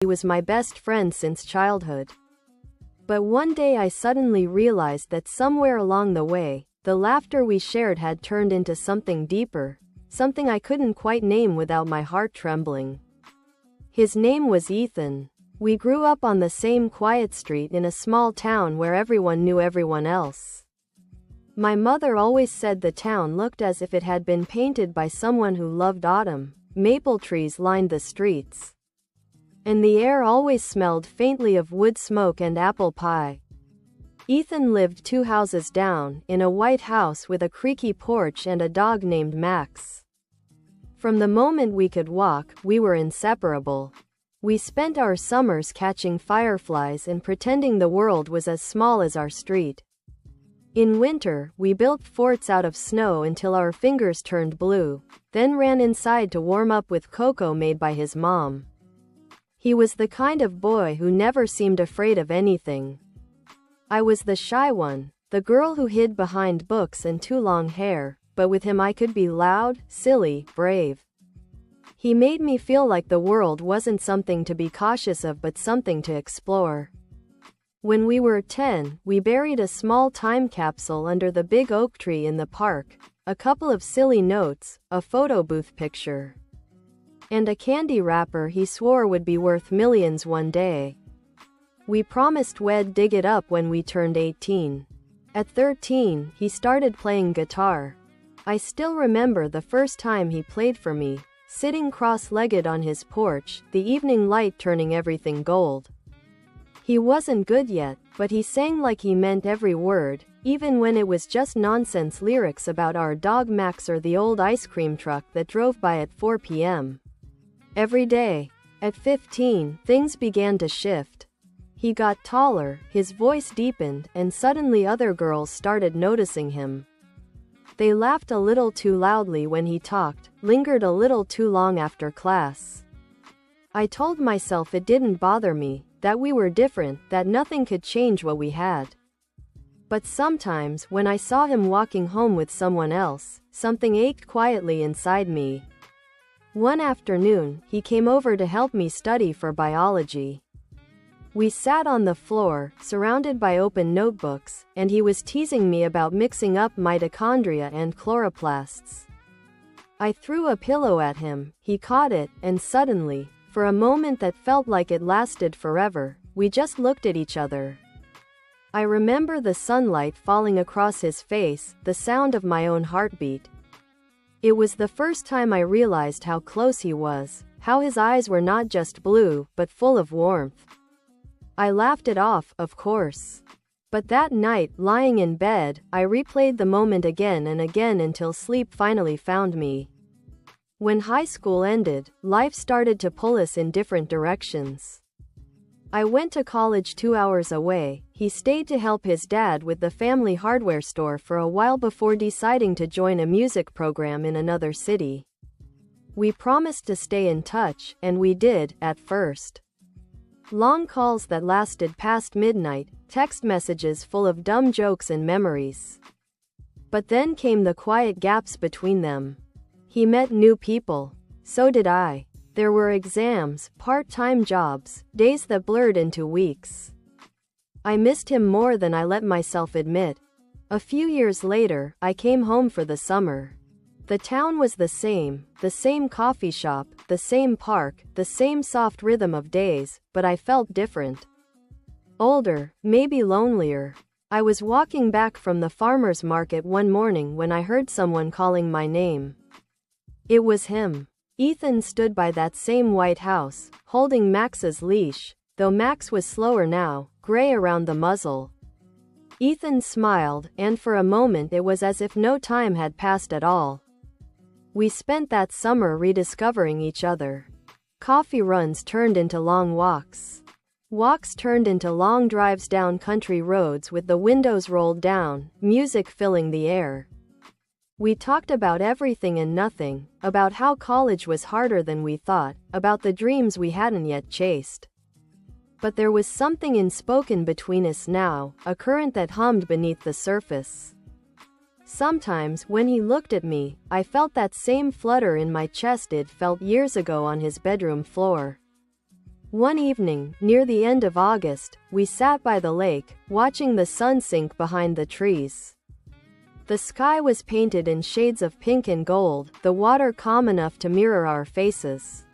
was my best friend since childhood. But one day I suddenly realized that somewhere along the way, the laughter we shared had turned into something deeper, something I couldn't quite name without my heart trembling. His name was Ethan. We grew up on the same quiet street in a small town where everyone knew everyone else. My mother always said the town looked as if it had been painted by someone who loved autumn. Maple trees lined the streets, and the air always smelled faintly of wood smoke and apple pie. Ethan lived 2 houses down, in a white house with a creaky porch and a dog named Max. From the moment we could walk, we were inseparable. We spent our summers catching fireflies and pretending the world was as small as our street. In winter, we built forts out of snow until our fingers turned blue, then ran inside to warm up with cocoa made by his mom. He was the kind of boy who never seemed afraid of anything. I was the shy one, the girl who hid behind books and too long hair, but with him I could be loud, silly, brave. He made me feel like the world wasn't something to be cautious of but something to explore. When we were 10, we buried a small time capsule under the big oak tree in the park, a couple of silly notes, a photo booth picture, and a candy wrapper he swore would be worth millions one day. We promised we'd dig it up when we turned 18. At 13, he started playing guitar. I still remember the first time he played for me, sitting cross-legged on his porch, the evening light turning everything gold. He wasn't good yet, but he sang like he meant every word, even when it was just nonsense lyrics about our dog Max or the old ice cream truck that drove by at 4 p.m. every day. At 15, things began to shift. He got taller, his voice deepened, and suddenly other girls started noticing him. They laughed a little too loudly when he talked, lingered a little too long after class. I told myself it didn't bother me, that we were different, that nothing could change what we had. But sometimes, when I saw him walking home with someone else, something ached quietly inside me. One afternoon, he came over to help me study for biology. We sat on the floor, surrounded by open notebooks, and he was teasing me about mixing up mitochondria and chloroplasts. I threw a pillow at him, he caught it, and suddenly, for a moment that felt like it lasted forever, we just looked at each other. I remember the sunlight falling across his face, the sound of my own heartbeat. It was the first time I realized how close he was, how his eyes were not just blue, but full of warmth. I laughed it off, of course. But that night, lying in bed, I replayed the moment again and again until sleep finally found me. When high school ended, life started to pull us in different directions. I went to college 2 hours away. He stayed to help his dad with the family hardware store for a while before deciding to join a music program in another city. We promised to stay in touch, and we did, at first. Long calls that lasted past midnight, text messages full of dumb jokes and memories. But then came the quiet gaps between them. He met new people. So did I. There were exams, part-time jobs, days that blurred into weeks. I missed him more than I let myself admit. A few years later, I came home for the summer. The town was the same coffee shop, the same park, the same soft rhythm of days, but I felt different. Older, maybe lonelier. I was walking back from the farmer's market one morning when I heard someone calling my name. It was him. Ethan stood by that same white house, holding Max's leash, though Max was slower now, gray around the muzzle. Ethan smiled, and for a moment it was as if no time had passed at all. We spent that summer rediscovering each other. Coffee runs turned into long walks. Walks turned into long drives down country roads with the windows rolled down, music filling the air. We talked about everything and nothing, about how college was harder than we thought, about the dreams we hadn't yet chased. But there was something unspoken between us now, a current that hummed beneath the surface. Sometimes, when he looked at me, I felt that same flutter in my chest it felt years ago on his bedroom floor. One evening, near the end of August, we sat by the lake, watching the sun sink behind the trees. The sky was painted in shades of pink and gold, the water calm enough to mirror our faces.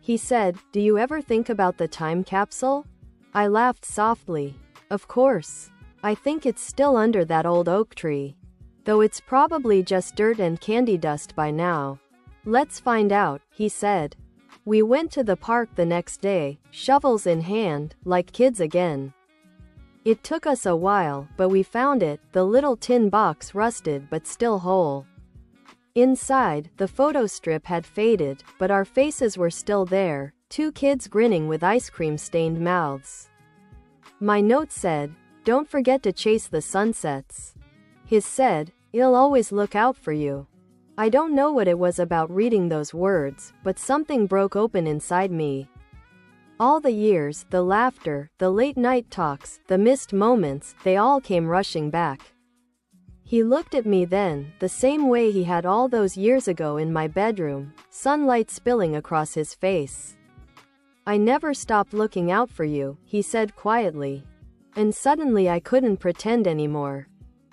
He said, "Do you ever think about the time capsule?" I laughed softly. "Of course. I think it's still under that old oak tree. Though it's probably just dirt and candy dust by now." "Let's find out," he said. We went to the park the next day, shovels in hand, like kids again. It took us a while, but we found it, the little tin box rusted but still whole. Inside, the photo strip had faded, but our faces were still there, two kids grinning with ice cream-stained mouths. My note said, "Don't forget to chase the sunsets." His said, "I'll always look out for you." I don't know what it was about reading those words, but something broke open inside me. All the years, the laughter, the late-night talks, the missed moments, they all came rushing back. He looked at me then, the same way he had all those years ago in my bedroom, sunlight spilling across his face. "I never stopped looking out for you," he said quietly. And suddenly I couldn't pretend anymore.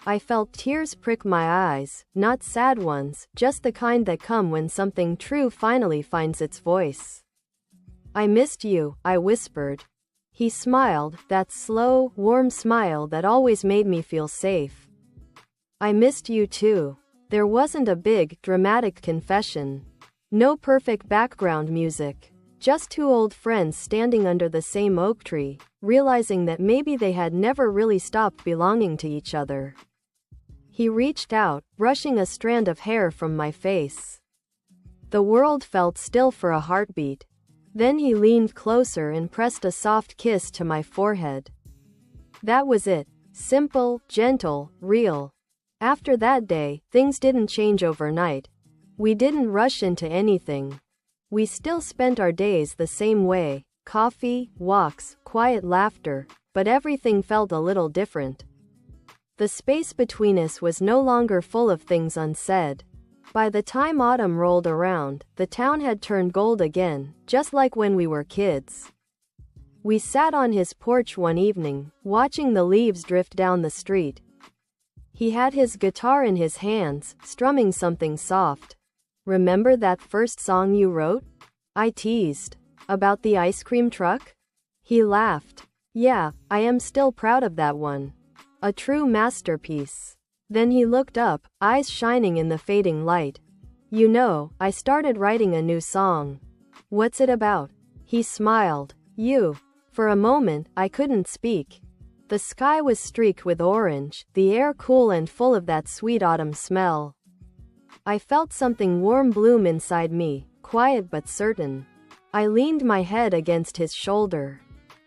I felt tears prick my eyes, not sad ones, just the kind that come when something true finally finds its voice. "I missed you," I whispered. He smiled, that slow, warm smile that always made me feel safe. "I missed you too." There wasn't a big, dramatic confession. No perfect background music. Just two old friends standing under the same oak tree, realizing that maybe they had never really stopped belonging to each other. He reached out, brushing a strand of hair from my face. The world felt still for a heartbeat. Then he leaned closer and pressed a soft kiss to my forehead. That was it. Simple, gentle, real. After that day, things didn't change overnight. We didn't rush into anything. We still spent our days the same way. Coffee, walks, quiet laughter, but everything felt a little different. The space between us was no longer full of things unsaid. By the time autumn rolled around, the town had turned gold again, just like when we were kids. We sat on his porch one evening, watching the leaves drift down the street. He had his guitar in his hands, strumming something soft. "Remember that first song you wrote?" I teased. "About the ice cream truck?" He laughed. "Yeah, I am still proud of that one. A true masterpiece." Then he looked up, eyes shining in the fading light. "You know, I started writing a new song." "What's it about?" He smiled. "You." For a moment, I couldn't speak. The sky was streaked with orange, the air cool and full of that sweet autumn smell. I felt something warm bloom inside me, quiet but certain. I leaned my head against his shoulder.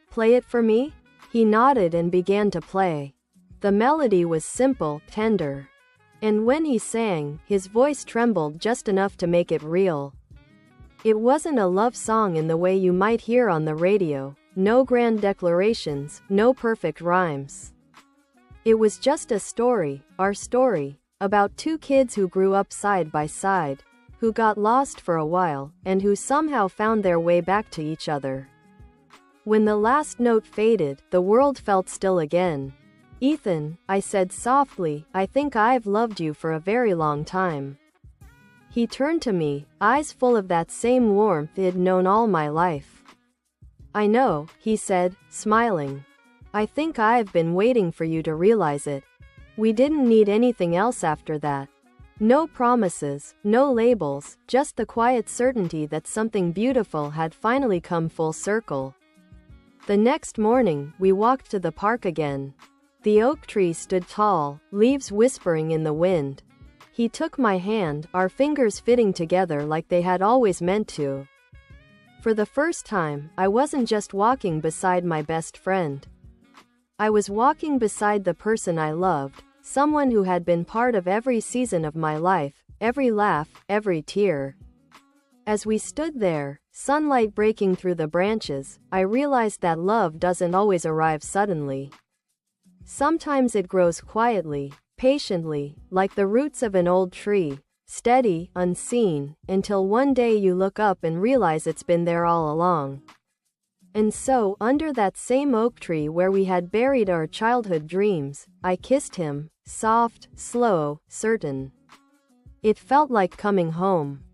"Play it for me?" He nodded and began to play. The melody was simple, tender. And when he sang, his voice trembled just enough to make it real. It wasn't a love song in the way you might hear on the radio. No grand declarations, no perfect rhymes. It was just a story, our story, about two kids who grew up side by side, who got lost for a while, and who somehow found their way back to each other. When the last note faded, the world felt still again. "Ethan," I said softly, "I think I've loved you for a very long time." He turned to me, eyes full of that same warmth he'd known all my life. "I know," he said, smiling. "I think I've been waiting for you to realize it. We didn't need anything else after that. No promises, no labels, just the quiet certainty that something beautiful had finally come full circle." The next morning, we walked to the park again. The oak tree stood tall, leaves whispering in the wind. He took my hand, our fingers fitting together like they had always meant to. For the first time, I wasn't just walking beside my best friend. I was walking beside the person I loved, someone who had been part of every season of my life, every laugh, every tear. As we stood there, sunlight breaking through the branches, I realized that love doesn't always arrive suddenly. Sometimes it grows quietly, patiently, like the roots of an old tree, steady, unseen, until one day you look up and realize it's been there all along. And so, under that same oak tree where we had buried our childhood dreams, I kissed him, soft, slow, certain. It felt like coming home.